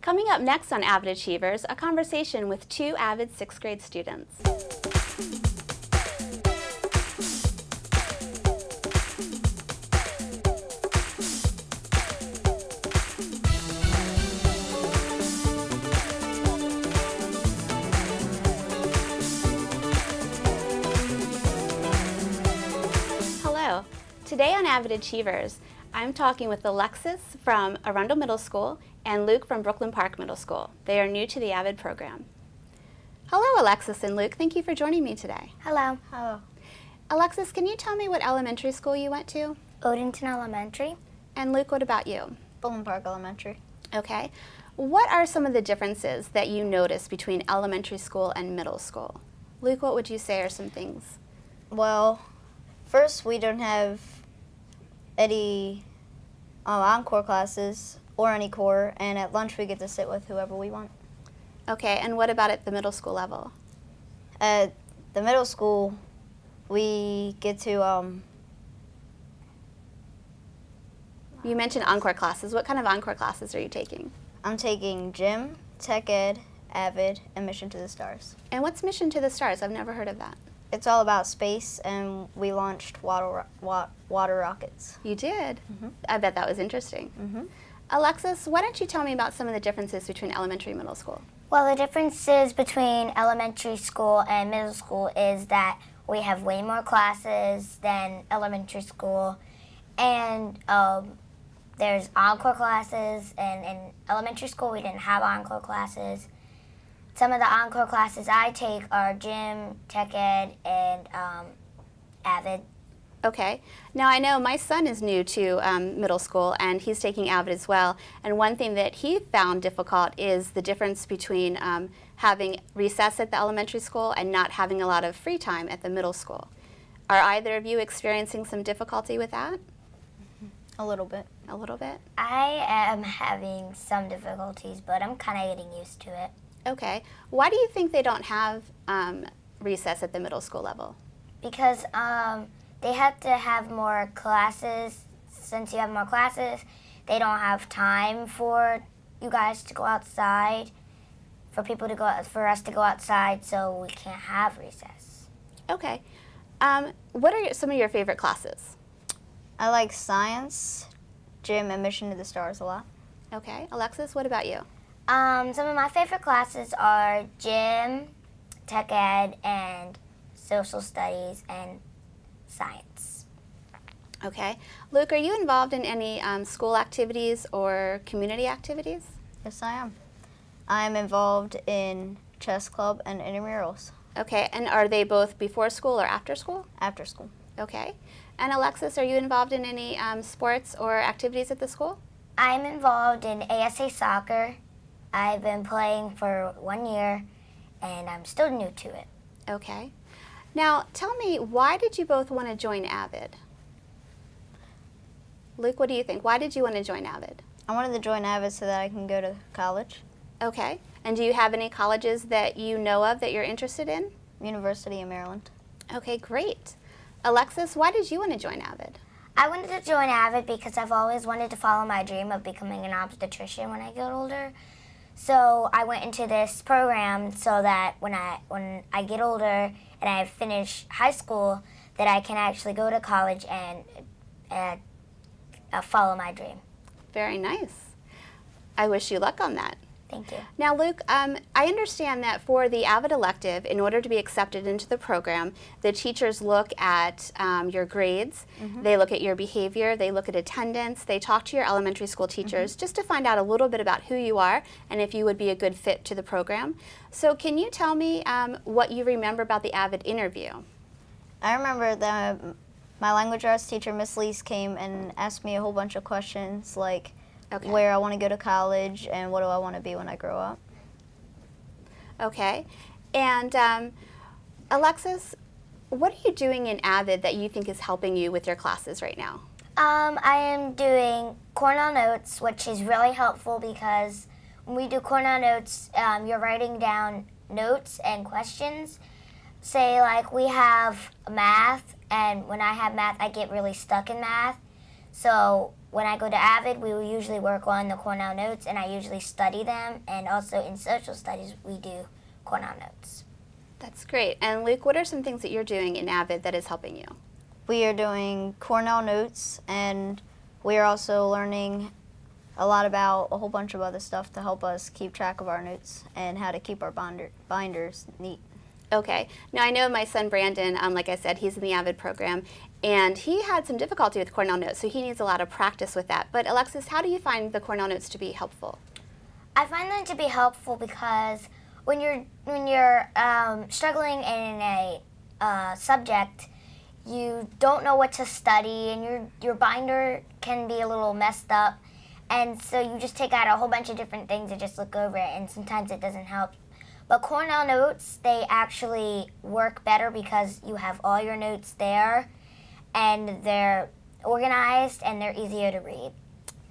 Coming up next on AVID Achievers, a conversation with two AVID 6th grade students. Hello. Today on AVID Achievers, I'm talking with Alexus from Arundel Middle School and Luke from Brooklyn Park Middle School. They are new to the AVID program. Hello, Alexus and Luke. Thank you for joining me today. Hello. Hello. Alexus, can you tell me what elementary school you went to? Odenton Elementary. And Luke, what about you? Brooklyn Park Elementary. Okay. What are some of the differences that you notice between elementary school and middle school? Luke, what would you say are some things? Well, first we don't have any encore classes or any core, and at lunch we get to sit with whoever we want. Okay, and what about at the middle school level? At the middle school, we get to, You mentioned encore classes. What kind of encore classes are you taking? I'm taking gym, tech ed, AVID, and Mission to the Stars. And what's Mission to the Stars? I've never heard of that. It's all about space, and we launched water rockets. You did? Mm-hmm. I bet that was interesting. Mm-hmm. Alexus, why don't you tell me about some of the differences between elementary and middle school? Well, the differences between elementary school and middle school is that we have way more classes than elementary school, and there's encore classes, and in elementary school we didn't have encore classes. Some of the encore classes I take are gym, tech ed, and AVID. Okay. Now I know my son is new to middle school and he's taking AVID as well. And one thing that he found difficult is the difference between having recess at the elementary school and not having a lot of free time at the middle school. Are either of you experiencing some difficulty with that? A little bit. A little bit? I am having some difficulties, but I'm kind of getting used to it. Okay. Why do you think they don't have recess at the middle school level? Because they have to have more classes. Since you have more classes, they don't have time for you guys to go outside, for us to go outside, so we can't have recess. Okay. What are some of your favorite classes? I like science, gym, and Mission to the Stars a lot. Okay. Alexus, what about you? Some of my favorite classes are gym, tech ed, and social studies, and science. Okay. Luke, are you involved in any school activities or community activities? Yes, I am. I'm involved in chess club and intramurals. Okay. And are they both before school or after school? After school. Okay. And Alexus, are you involved in any sports or activities at the school? I'm involved in ASA soccer. I've been playing for 1 year, and I'm still new to it. Okay. Now, tell me, why did you both want to join AVID? Luke, what do you think? Why did you want to join AVID? I wanted to join AVID so that I can go to college. Okay. And do you have any colleges that you know of that you're interested in? University of Maryland. Okay, great. Alexus, why did you want to join AVID? I wanted to join AVID because I've always wanted to follow my dream of becoming an obstetrician when I get older. So I went into this program so that when I get older and I finish high school, that I can actually go to college and follow my dream. Very nice. I wish you luck on that. Thank you. Now, Luke, I understand that for the AVID elective, in order to be accepted into the program, the teachers look at your grades, they look at your behavior, they look at attendance, they talk to your elementary school teachers just to find out a little bit about who you are and if you would be a good fit to the program. So can you tell me what you remember about the AVID interview? I remember that my language arts teacher, Miss Lees, came and asked me a whole bunch of questions like, where I want to go to college and what do I want to be when I grow up. Okay. And Alexus, what are you doing in AVID that you think is helping you with your classes right now? I am doing Cornell Notes, which is really helpful because when we do Cornell Notes, you're writing down notes and questions. Say, like, we have math, and when I have math, I get really stuck in math. So when I go to AVID, we will usually work on the Cornell notes, and I usually study them. And also in social studies, we do Cornell notes. That's great. And Luke, what are some things that you're doing in AVID that is helping you? We are doing Cornell notes, and we are also learning a lot about a whole bunch of other stuff to help us keep track of our notes and how to keep our binders neat. Okay. Now, I know my son Brandon, like I said, he's in the AVID program, and he had some difficulty with Cornell notes, so he needs a lot of practice with that. But Alexus, how do you find the Cornell notes to be helpful? I find them to be helpful because when you're struggling in a subject, you don't know what to study, and your binder can be a little messed up, and so you just take out a whole bunch of different things and just look over it, and sometimes it doesn't help. But Cornell notes, they actually work better because you have all your notes there, and they're organized, and they're easier to read.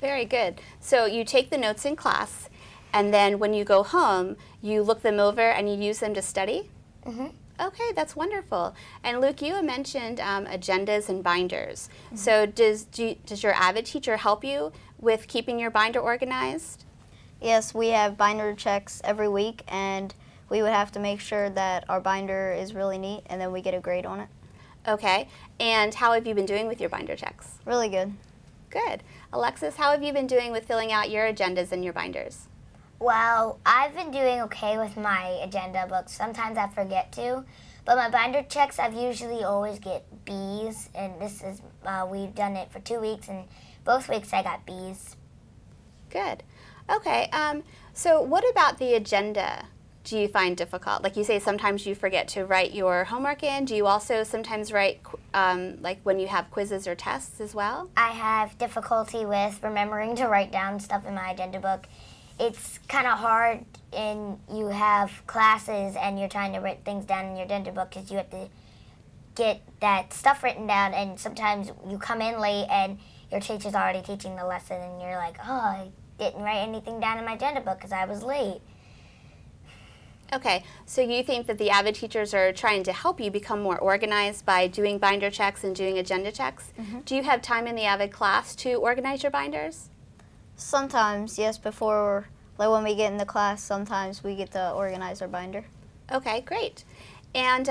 Very good. So you take the notes in class, and then when you go home, you look them over and you use them to study? Mm-hmm. Okay, that's wonderful. And Luke, you had mentioned agendas and binders. Mm-hmm. So does your AVID teacher help you with keeping your binder organized? Yes, we have binder checks every week, and we would have to make sure that our binder is really neat, and then we get a grade on it. Okay, and how have you been doing with your binder checks? Really good. Good. Alexus, how have you been doing with filling out your agendas and your binders? Well, I've been doing okay with my agenda books. Sometimes I forget to, but my binder checks, I've usually always get B's, and this is, we've done it for 2 weeks, and both weeks I got B's. Good. Okay, so what about the agenda do you find difficult? Like you say, sometimes you forget to write your homework in. Do you also sometimes write, like when you have quizzes or tests as well? I have difficulty with remembering to write down stuff in my agenda book. It's kind of hard, and you have classes and you're trying to write things down in your agenda book because you have to get that stuff written down, and sometimes you come in late and your teacher's already teaching the lesson, and you're like, oh, I didn't write anything down in my agenda book because I was late. Okay, so you think that the AVID teachers are trying to help you become more organized by doing binder checks and doing agenda checks? Mm-hmm. Do you have time in the AVID class to organize your binders? Sometimes, yes, before, like when we get in the class, sometimes we get to organize our binder. Okay, great. And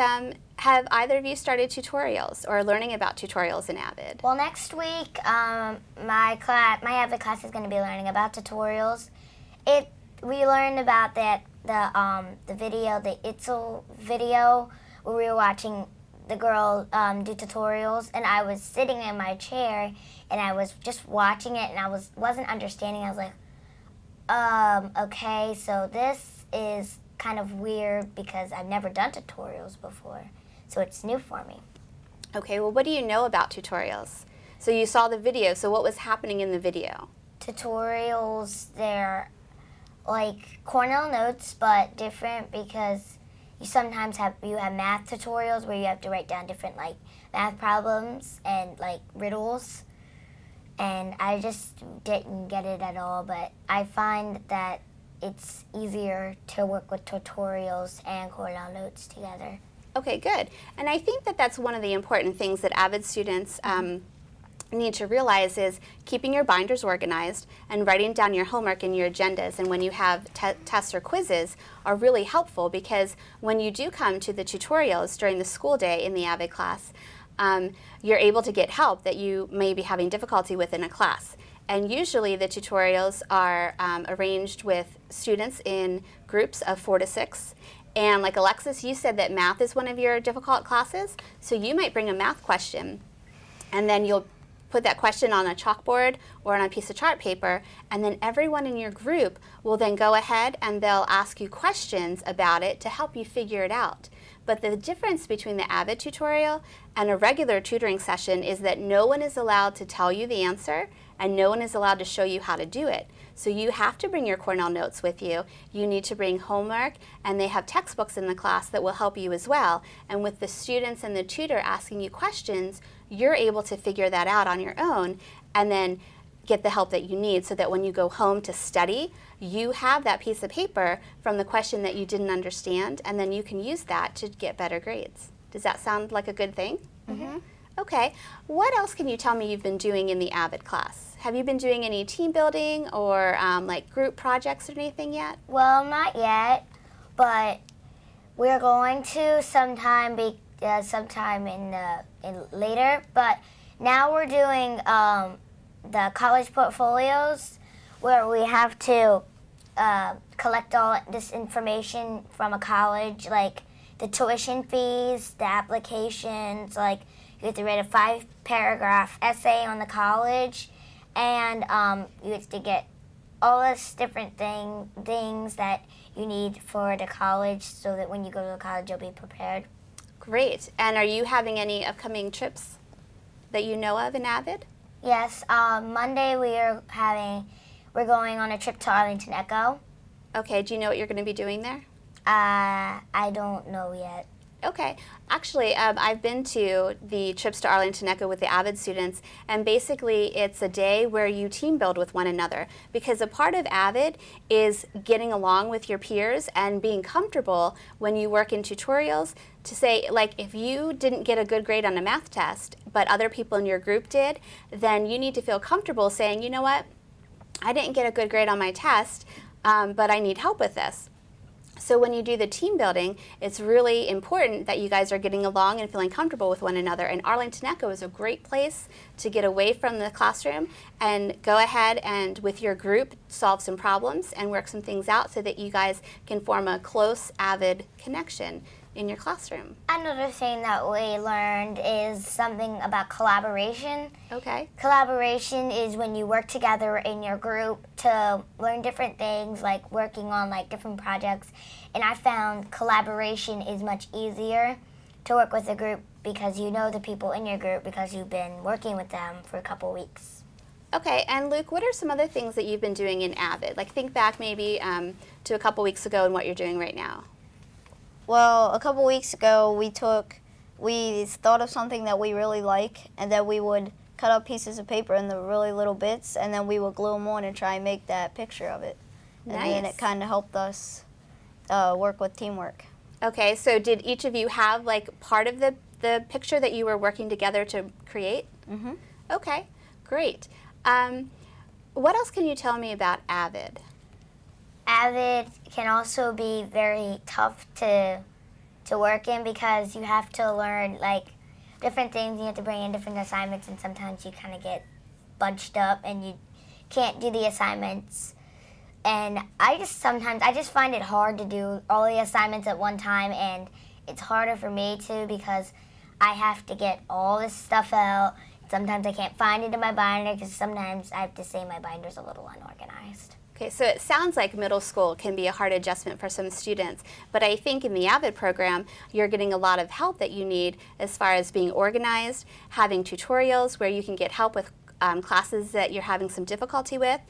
have either of you started tutorials or learning about tutorials in AVID? Well, next week, my AVID class is going to be learning about tutorials. We learned about the video, the Itzel video, where we were watching the girl do tutorials, and I was sitting in my chair, and I was just watching it, and I wasn't understanding. I was like, okay, so this is kind of weird because I've never done tutorials before, so it's new for me. Okay, well, what do you know about tutorials? So you saw the video, so what was happening in the video? Tutorials, they're like Cornell notes, but different because you sometimes have math tutorials where you have to write down different like math problems and like riddles, and I just didn't get it at all, but I find that it's easier to work with tutorials and Cornell notes together. Okay, good. And I think that that's one of the important things that AVID students need to realize is keeping your binders organized and writing down your homework and your agendas, and when you have tests or quizzes are really helpful, because when you do come to the tutorials during the school day in the AVID class, you're able to get help that you may be having difficulty with in a class. And usually the tutorials are arranged with students in groups of 4 to 6. And like Alexus, you said that math is one of your difficult classes, so you might bring a math question, and then you'll put that question on a chalkboard or on a piece of chart paper, and then everyone in your group will then go ahead and they'll ask you questions about it to help you figure it out. But the difference between the AVID tutorial and a regular tutoring session is that no one is allowed to tell you the answer, and no one is allowed to show you how to do it. So you have to bring your Cornell notes with you. You need to bring homework, and they have textbooks in the class that will help you as well. And with the students and the tutor asking you questions, you're able to figure that out on your own and then get the help that you need, so that when you go home to study, you have that piece of paper from the question that you didn't understand, and then you can use that to get better grades. Does that sound like a good thing? Mm-hmm. Okay. What else can you tell me you've been doing in the AVID class? Have you been doing any team building or like group projects or anything yet? Well, not yet, but we're going to sometime in later. But now we're doing the college portfolios, where we have to collect all this information from a college, like the tuition fees, the applications, like you have to write a 5-paragraph essay on the college, and you have to get all this different things that you need for the college so that when you go to the college you'll be prepared. Great. And are you having any upcoming trips that you know of in AVID? Yes, Monday we're going on a trip to Arlington Echo. Okay, do you know what you're going to be doing there? I don't know yet. Okay. Actually, I've been to the trips to Arlington Echo with the AVID students, and basically it's a day where you team build with one another, because a part of AVID is getting along with your peers and being comfortable when you work in tutorials to say, like, if you didn't get a good grade on a math test, but other people in your group did, then you need to feel comfortable saying, you know what, I didn't get a good grade on my test, but I need help with this. So when you do the team building, it's really important that you guys are getting along and feeling comfortable with one another. And Arlington Echo is a great place to get away from the classroom and go ahead and with your group solve some problems and work some things out so that you guys can form a close AVID connection in your classroom. Another thing that we learned is something about collaboration. Okay. Collaboration is when you work together in your group to learn different things, like working on like different projects. And I found collaboration is much easier to work with a group because you know the people in your group because you've been working with them for a couple weeks. Okay, and Luke, what are some other things that you've been doing in AVID? Like think back maybe to a couple weeks ago and what you're doing right now. Well, a couple weeks ago, we thought of something that we really like, and then we would cut up pieces of paper into really little bits, and then we would glue them on and try and make that picture of it. Nice. And then it kind of helped us work with teamwork. Okay, so did each of you have like part of the picture that you were working together to create? Mm-hmm. Okay, great. What else can you tell me about AVID? AVID can also be very tough to work in because you have to learn like different things. You have to bring in different assignments, and sometimes you kind of get bunched up and you can't do the assignments. And I just find it hard to do all the assignments at one time, and it's harder for me too because I have to get all this stuff out. Sometimes I can't find it in my binder because sometimes I have to say my binder's a little unorganized. Okay, so it sounds like middle school can be a hard adjustment for some students, but I think in the AVID program, you're getting a lot of help that you need as far as being organized, having tutorials where you can get help with classes that you're having some difficulty with.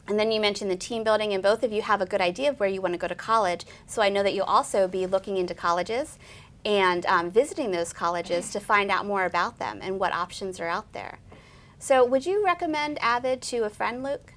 And then you mentioned the team building, and both of you have a good idea of where you want to go to college, so I know that you'll also be looking into colleges and visiting those colleges to find out more about them and what options are out there. So would you recommend AVID to a friend, Luke?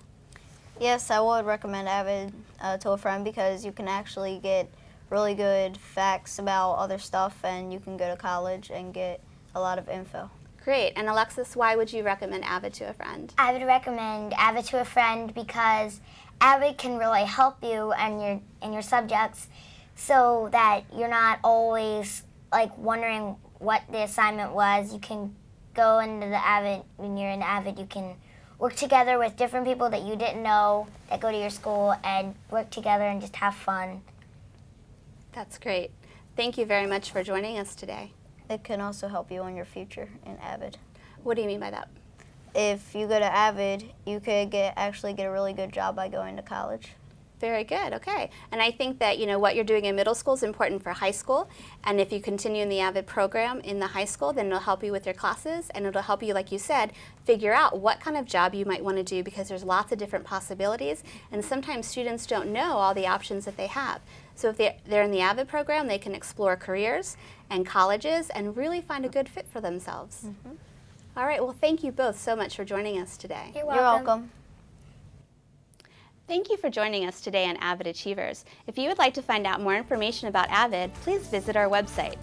Yes, I would recommend AVID to a friend because you can actually get really good facts about other stuff, and you can go to college and get a lot of info. Great. And Alexus, why would you recommend AVID to a friend? I would recommend AVID to a friend because AVID can really help you and your subjects so that you're not always like wondering what the assignment was. You can go into the AVID, when you're in AVID, you can work together with different people that you didn't know that go to your school and work together and just have fun. That's great. Thank you very much for joining us today. It can also help you in your future in AVID. What do you mean by that? If you go to AVID, you could actually get a really good job by going to college. Very good, okay. And I think that, you know, what you're doing in middle school is important for high school, and if you continue in the AVID program in the high school, then it'll help you with your classes, and it'll help you, like you said, figure out what kind of job you might want to do, because there's lots of different possibilities, and sometimes students don't know all the options that they have. So if they're in the AVID program, they can explore careers and colleges and really find a good fit for themselves. Mm-hmm. All right, well, thank you both so much for joining us today. You're You're welcome. Thank you for joining us today on AVID Achievers. If you would like to find out more information about AVID, please visit our website.